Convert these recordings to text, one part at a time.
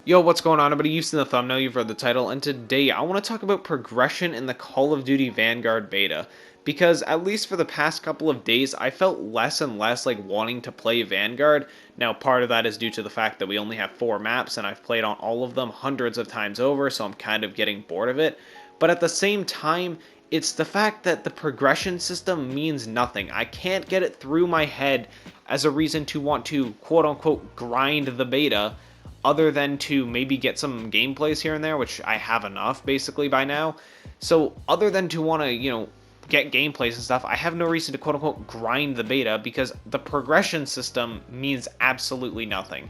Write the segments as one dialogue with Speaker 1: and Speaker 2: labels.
Speaker 1: Yo, what's going on, everybody? You've seen the thumbnail, you've read the title, and today I want to talk about progression in the Call of Duty Vanguard beta. Because, at least for the past couple of days, I felt less and less like wanting to play Vanguard. Now, part of that is due to the fact that we only have 4 maps, and I've played on all of them hundreds of times over, so I'm kind of getting bored of it. But at the same time, it's the fact that the progression system means nothing. I can't get it through my head as a reason to want to quote-unquote grind the beta, other than to maybe get some gameplays here and there, which I have enough basically by now. So other than to want to, get gameplays and stuff, I have no reason to quote unquote grind the beta because the progression system means absolutely nothing.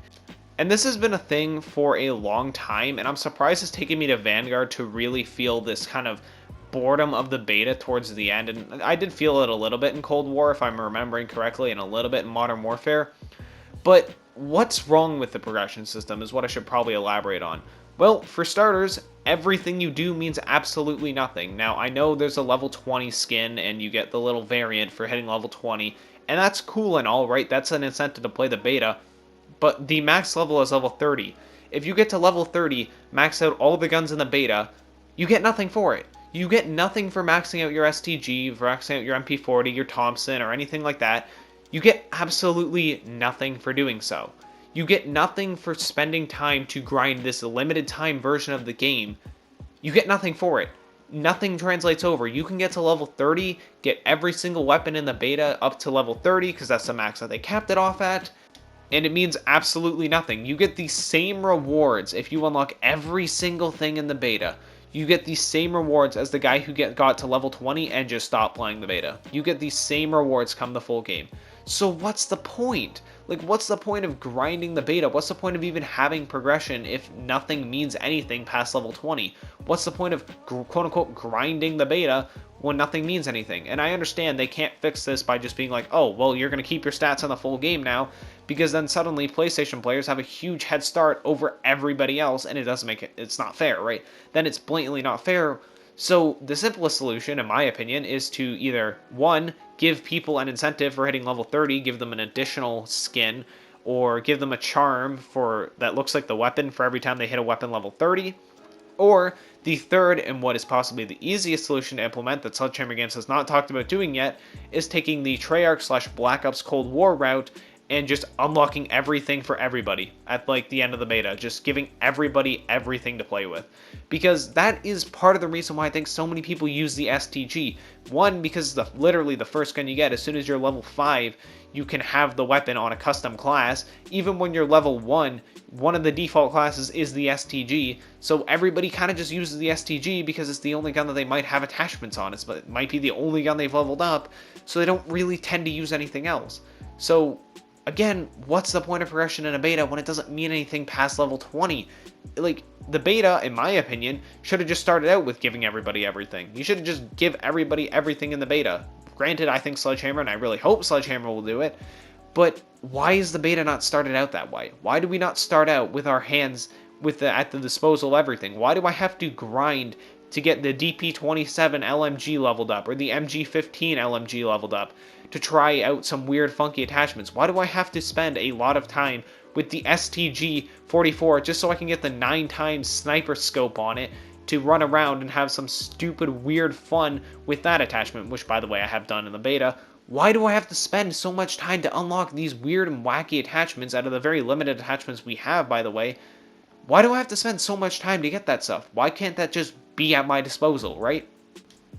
Speaker 1: And this has been a thing for a long time, and I'm surprised it's taken me to Vanguard to really feel this kind of boredom of the beta towards the end. And I did feel it a little bit in Cold War, if I'm remembering correctly, and a little bit in Modern Warfare. But what's wrong with the progression system is what I should probably elaborate on. Well, for starters, everything you do means absolutely nothing. Now, I know there's a level 20 skin and you get the little variant for hitting level 20, and that's cool and all, right? That's an incentive to play the beta, but the max level is level 30. If you get to level 30, max out all the guns in the beta, you get nothing for it. You get nothing for maxing out your STG, for maxing out your MP40, your Thompson, or anything like that. You get absolutely nothing for doing so. You get nothing for spending time to grind this limited time version of the game. You get nothing for it. Nothing translates over. You can get to level 30, get every single weapon in the beta up to level 30, because that's the max that they capped it off at, and it means absolutely nothing. You get the same rewards if you unlock every single thing in the beta. You get the same rewards as the guy who got to level 20 and just stopped playing the beta. You get the same rewards come the full game. So what's the point? Like, what's the point of grinding the beta? What's the point of even having progression if nothing means anything past level 20? What's the point of quote-unquote grinding the beta when nothing means anything? And I understand they can't fix this by just being like, oh, well, you're going to keep your stats on the full game now, because then suddenly PlayStation players have a huge head start over everybody else, and it's not fair, right? Then it's blatantly not fair. So the simplest solution, in my opinion, is to either, one, give people an incentive for hitting level 30, give them an additional skin, or give them a charm that looks like the weapon for every time they hit a weapon level 30, or the third, and what is possibly the easiest solution to implement that Sledgehammer Games has not talked about doing yet, is taking the Treyarch / Black Ops Cold War route and just unlocking everything for everybody at like the end of the beta, just giving everybody everything to play with. Because that is part of the reason why I think so many people use the STG. One, because literally the first gun you get, as soon as you're level 5, you can have the weapon on a custom class. Even when you're level 1, one of the default classes is the STG, so everybody kind of just uses the STG because it's the only gun that they might have attachments on. It might be the only gun they've leveled up, so they don't really tend to use anything else. So again, what's the point of progression in a beta when it doesn't mean anything past level 20? Like, the beta, in my opinion, should have just started out with giving everybody everything. You should have just give everybody everything in the beta. Granted, I think Sledgehammer, and I really hope Sledgehammer will do it, but why is the beta not started out that way? Why do we not start out with our hands at the disposal of everything? Why do I have to grind to get the DP27 LMG leveled up, or the MG15 LMG leveled up, to try out some weird funky attachments? Why do I have to spend a lot of time with the STG-44 just so I can get the 9x sniper scope on it to run around and have some stupid weird fun with that attachment, which by the way I have done in the beta? Why do I have to spend so much time to unlock these weird and wacky attachments out of the very limited attachments we have, by the way? Why do I have to spend so much time to get that stuff? Why can't that just be at my disposal, right?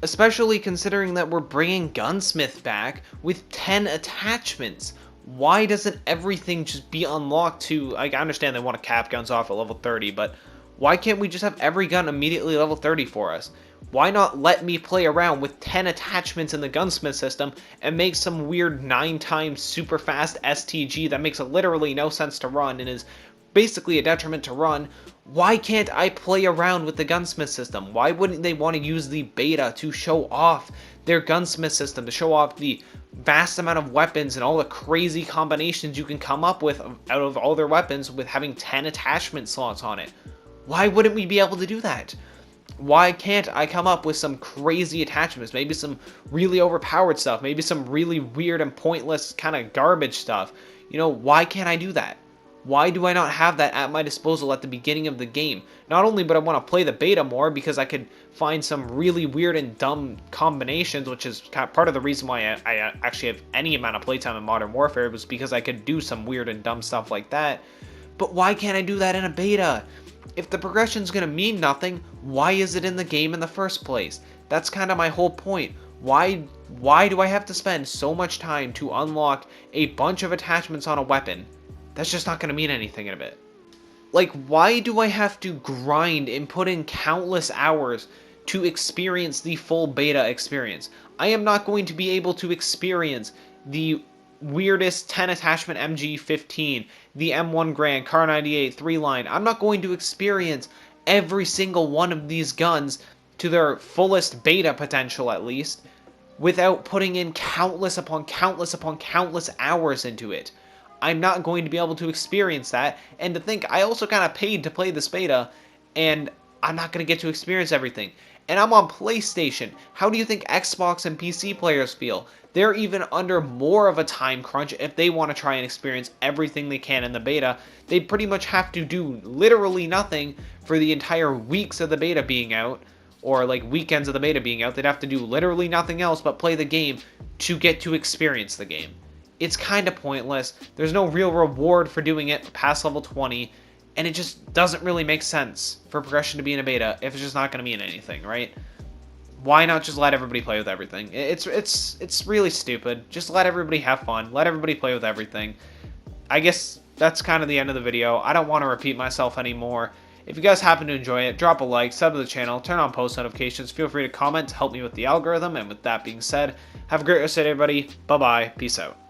Speaker 1: Especially considering that we're bringing Gunsmith back with 10 attachments. Why doesn't everything just be unlocked to... Like, I understand they want to cap guns off at level 30, but why can't we just have every gun immediately level 30 for us? Why not let me play around with 10 attachments in the Gunsmith system and make some weird 9x super fast STG that makes literally no sense to run and is basically a detriment to run? Why can't I play around with the Gunsmith system? Why wouldn't they want to use the beta to show off their Gunsmith system, to show off the vast amount of weapons and all the crazy combinations you can come up with out of all their weapons with having 10 attachment slots on it? Why wouldn't we be able to do that? Why can't I come up with some crazy attachments? Maybe some really overpowered stuff, maybe some really weird and pointless kind of garbage stuff. Why can't I do that? Why do I not have that at my disposal at the beginning of the game? Not only would I want to play the beta more because I could find some really weird and dumb combinations, which is part of the reason why I actually have any amount of playtime in Modern Warfare, was because I could do some weird and dumb stuff like that. But why can't I do that in a beta? If the progression's going to mean nothing, why is it in the game in the first place? That's kind of my whole point. Why do I have to spend so much time to unlock a bunch of attachments on a weapon? That's just not going to mean anything in a bit. Like, why do I have to grind and put in countless hours to experience the full beta experience? I am not going to be able to experience the weirdest 10 attachment MG15, the M1 Garand, Kar 98, 3-line. I'm not going to experience every single one of these guns to their fullest beta potential, at least, without putting in countless upon countless upon countless hours into it. I'm not going to be able to experience that, and to think I also kind of paid to play this beta, and I'm not going to get to experience everything. And I'm on PlayStation. How do you think Xbox and PC players feel? They're even under more of a time crunch if they want to try and experience everything they can in the beta. They pretty much have to do literally nothing for the entire weeks of the beta being out, or like weekends of the beta being out. They'd have to do literally nothing else but play the game to get to experience the game. It's kind of pointless. There's no real reward for doing it past level 20, and it just doesn't really make sense for progression to be in a beta if it's just not going to mean anything, right? Why not just let everybody play with everything? It's really stupid. Just let everybody have fun. Let everybody play with everything. I guess that's kind of the end of the video. I don't want to repeat myself anymore. If you guys happen to enjoy it, drop a like, sub to the channel, turn on post notifications, feel free to comment to help me with the algorithm, and with that being said, have a great rest of the day, everybody. Bye-bye. Peace out.